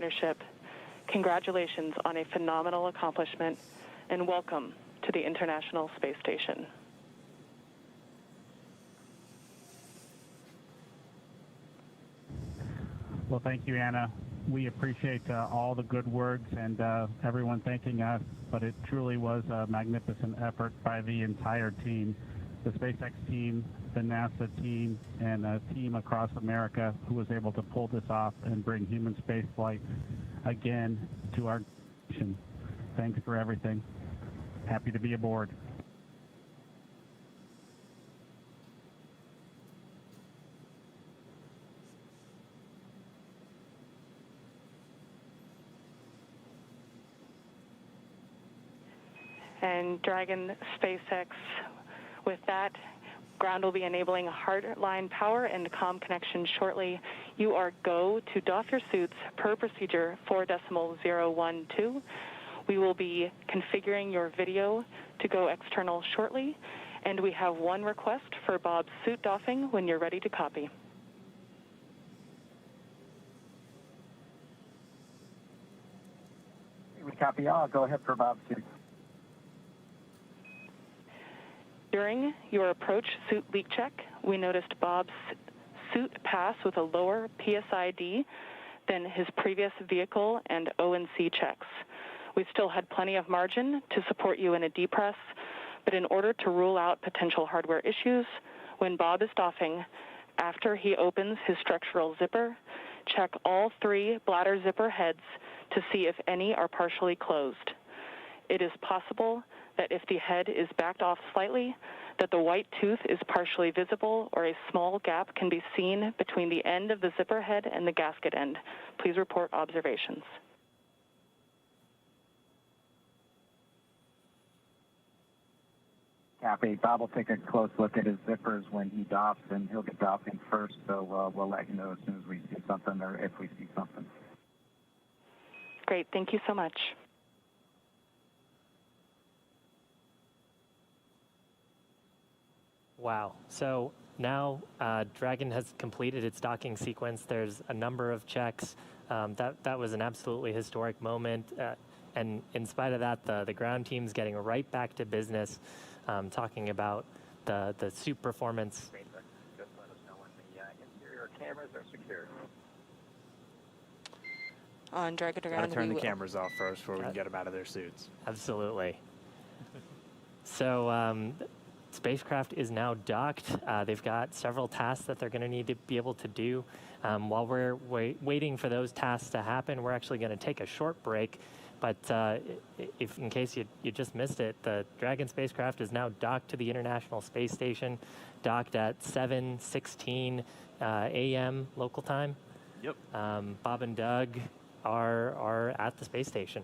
partnership, congratulations on a phenomenal accomplishment, and welcome to the International Space Station. Well, thank you, Anna. We appreciate all the good words and everyone thanking us, but it truly was a magnificent effort by the entire team, the SpaceX team, the NASA team, and a team across America who was able to pull this off and bring human spaceflight again to our nation. Thanks for everything. Happy to be aboard. And Dragon SpaceX, with that, ground will be enabling hardline power and comm connection shortly. You are go to doff your suits per procedure 4.012. We will be configuring your video to go external shortly, and we have one request for Bob's suit doffing when you're ready to copy. We copy all. Go ahead for Bob's suit. During your approach suit leak check, we noticed Bob's suit pass with a lower PSID than his previous vehicle and O&C checks. We still had plenty of margin to support you in a depress, but in order to rule out potential hardware issues, when Bob is doffing, after he opens his structural zipper, check all 3 bladder zipper heads to see if any are partially closed. It is possible that if the head is backed off slightly, that the white tooth is partially visible or a small gap can be seen between the end of the zipper head and the gasket end. Please report observations. Copy. Bob will take a close look at his zippers when he doffs, and he'll get doffing first, so we'll let you know as soon as we see something or if we see something. Great. Thank you so much. Wow. So now Dragon has completed its docking sequence. There's a number of checks. That was an absolutely historic moment. And in spite of that, the ground team's getting right back to business, talking about the suit performance. Just let us know when the interior cameras are secure. On Dragon to Gotta ground, turn the cameras off first before we can get them out of their suits. Absolutely. So spacecraft is now docked. They've got several tasks that they're going to need to be able to do. While we're waiting for those tasks to happen, we're actually going to take a short break. But if, in case you just missed it, the Dragon spacecraft is now docked to the International Space Station, docked at 7:16 a.m. local time. Yep. Bob and Doug are at the space station.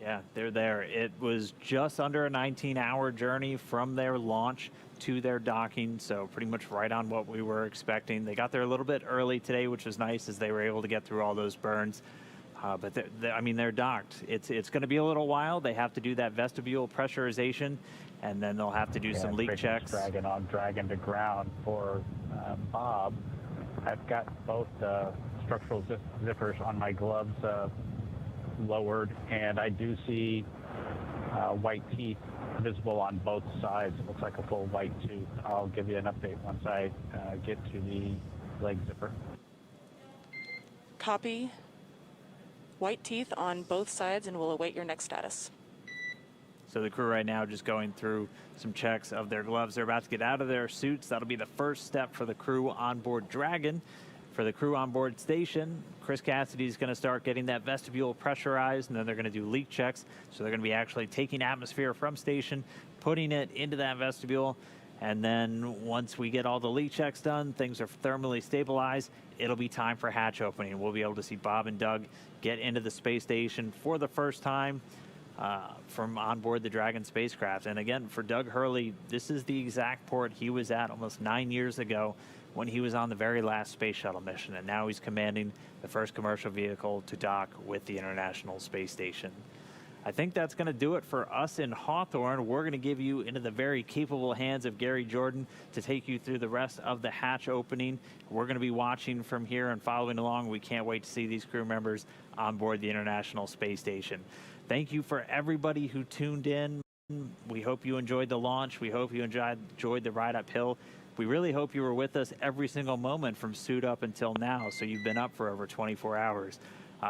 Yeah, they're there. It was just under a 19-hour journey from their launch to their docking, so pretty much right on what we were expecting. They got there a little bit early today, which was nice, as they were able to get through all those burns. But they're docked. It's going to be a little while. They have to do that vestibule pressurization, and then they'll have to do some leak checks. Dragon on Dragon to ground for Bob. I've got both structural zippers on my gloves lowered, and I do see white teeth visible on both sides. It looks like a full white tooth. I'll give you an update once I get to the leg zipper. Copy. White teeth on both sides, and we'll await your next status. So the crew right now just going through some checks of their gloves. They're about to get out of their suits. That'll be the first step for the crew on board Dragon. For the crew on board station, Chris Cassidy's going to start getting that vestibule pressurized, and then they're going to do leak checks. So they're going to be actually taking atmosphere from station, putting it into that vestibule, and then once we get all the leak checks done, things are thermally stabilized, it'll be time for hatch opening. We'll be able to see Bob and Doug get into the space station for the first time from on board the Dragon spacecraft. And again, for Doug Hurley, this is the exact port he was at almost 9 years ago when he was on the very last space shuttle mission, and now he's commanding the first commercial vehicle to dock with the International Space Station. I think that's going to do it for us in Hawthorne. We're going to give you into the very capable hands of Gary Jordan to take you through the rest of the hatch opening. We're going to be watching from here and following along. We can't wait to see these crew members on board the International Space Station. Thank you for everybody who tuned in. We hope you enjoyed the launch. We hope you enjoyed the ride uphill. We really hope you were with us every single moment from suit up until now, so you've been up for over 24 hours.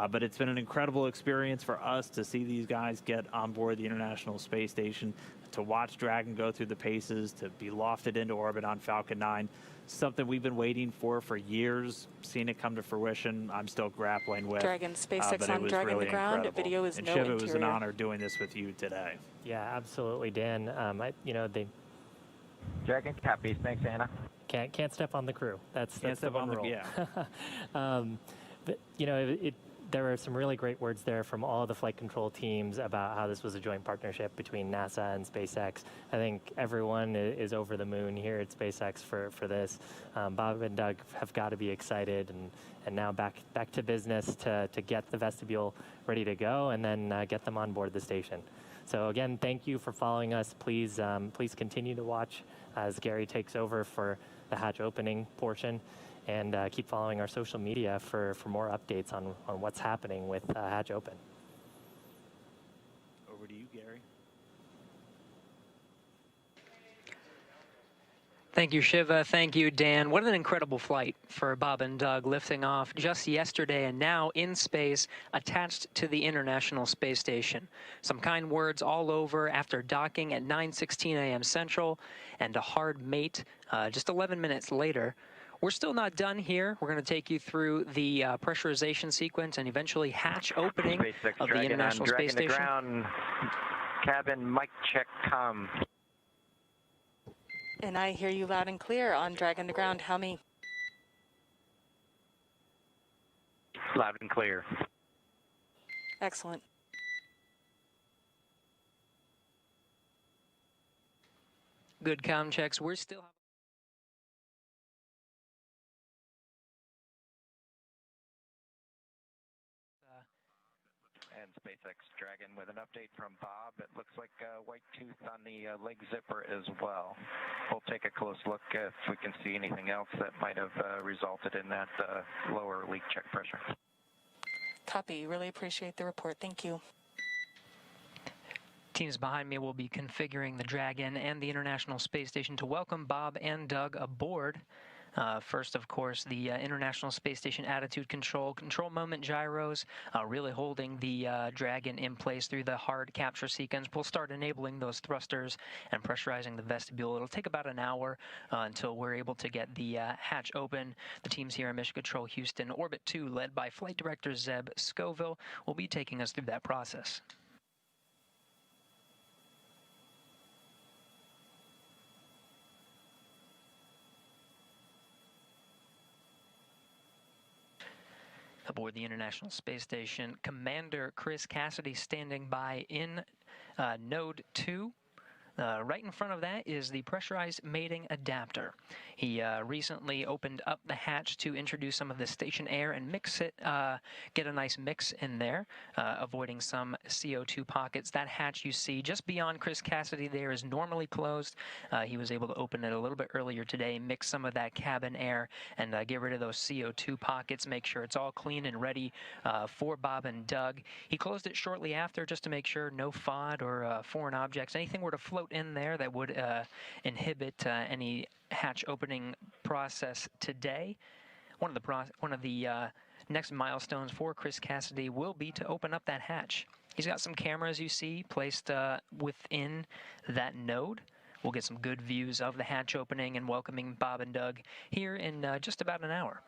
But it's been an incredible experience for us to see these guys get on board the International Space Station, to watch Dragon go through the paces, to be lofted into orbit on Falcon 9. Something we've been waiting for years, seeing it come to fruition. I'm still grappling with. Dragon, SpaceX but on it was Dragon really to ground. incredible. Video is and no Shiv, interior. it was an honor doing this with you today. Yeah, absolutely, Dan. They Dragon copies. Thanks, Anna. can't step on the crew. That's step the one on the- rule. yeah. But there were some really great words there from all of the flight control teams about how this was a joint partnership between NASA and SpaceX. I think everyone is over the moon here at SpaceX for this. Bob and Doug have got to be excited, and now back to business to get the vestibule ready to go and then get them on board the station. So again, thank you for following us. Please continue to watch as Gary takes over for the hatch opening portion. And keep following our social media for more updates on what's happening with Hatch Open. Over to you, Gary. Thank you, Shiva. Thank you, Dan. What an incredible flight for Bob and Doug, lifting off just yesterday and now in space, attached to the International Space Station. Some kind words all over after docking at 9:16 a.m. Central, and a hard mate just 11 minutes later. We're still not done here. We're going to take you through the pressurization sequence and eventually hatch opening SpaceX of the Dragon International on Space Dragon to Station. ground. Cabin mic check com. And I hear you loud and clear on Dragon to ground. How many? Loud and clear. Excellent. Good comm checks. We're still... And SpaceX Dragon with an update from Bob. It looks like white tooth on the leg zipper as well. We'll take a close look if we can see anything else that might have resulted in that lower leak check pressure. Copy. Really appreciate the report. Thank you. Teams behind me will be configuring the Dragon and the International Space Station to welcome Bob and Doug aboard. First, of course, the International Space Station attitude control moment gyros, really holding the Dragon in place through the hard capture sequence. We'll start enabling those thrusters and pressurizing the vestibule. It'll take about an hour until we're able to get the hatch open. The teams here in Mission Control Houston Orbit 2, led by Flight Director Zeb Scoville, will be taking us through that process. Aboard the International Space Station, Commander Chris Cassidy standing by in Node 2. Right in front of that is the pressurized mating adapter. He recently opened up the hatch to introduce some of the station air and mix it, get a nice mix in there, avoiding some CO2 pockets. That hatch you see just beyond Chris Cassidy there is normally closed. He was able to open it a little bit earlier today, mix some of that cabin air, and get rid of those CO2 pockets, make sure it's all clean and ready for Bob and Doug. He closed it shortly after just to make sure no FOD or foreign objects, anything were to float in there that would inhibit any hatch opening process today. One of the next milestones for Chris Cassidy will be to open up that hatch. He's got some cameras you see placed within that node. We'll get some good views of the hatch opening and welcoming Bob and Doug here in just about an hour.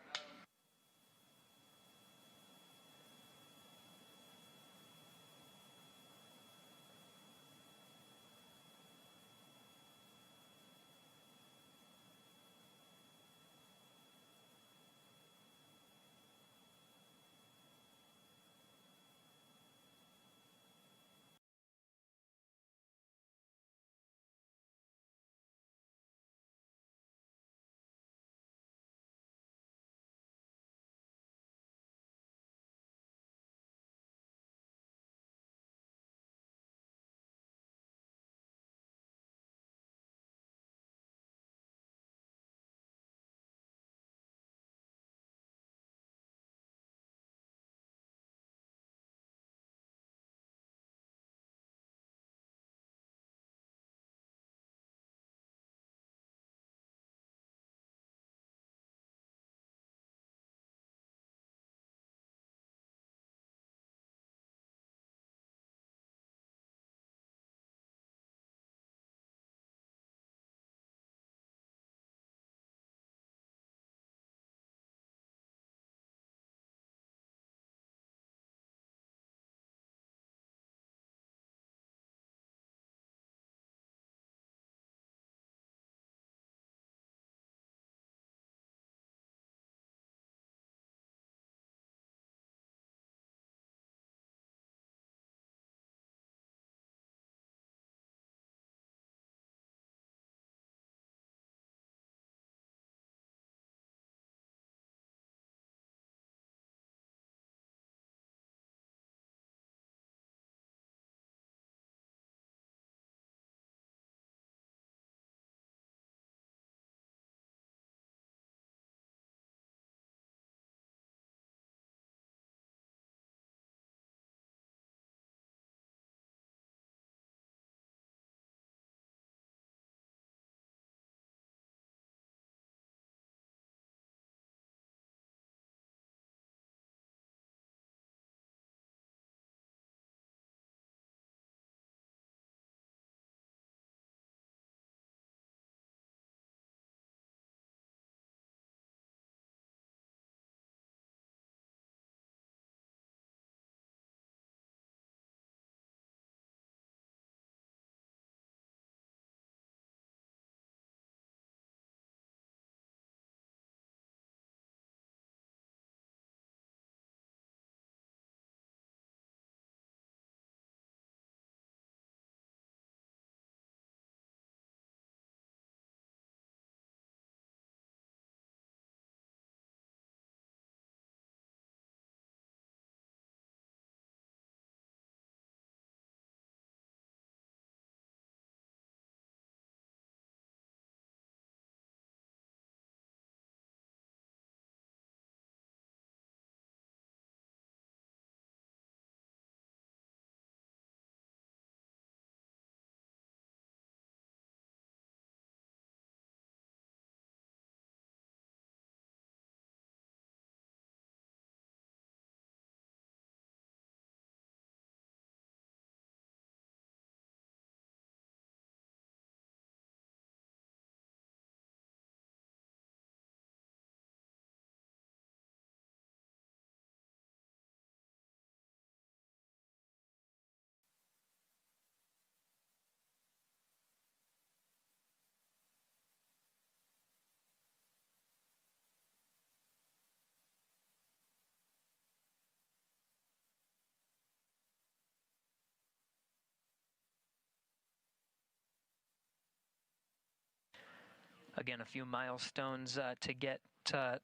Again, a few milestones to get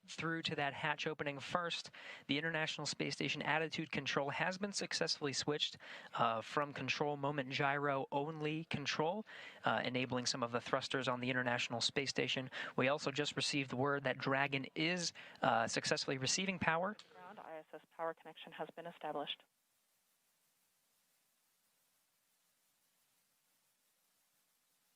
through to that hatch opening. First, the International Space Station attitude control has been successfully switched from control moment gyro only control, enabling some of the thrusters on the International Space Station. We also just received word that Dragon is successfully receiving power. Ground ISS power connection has been established.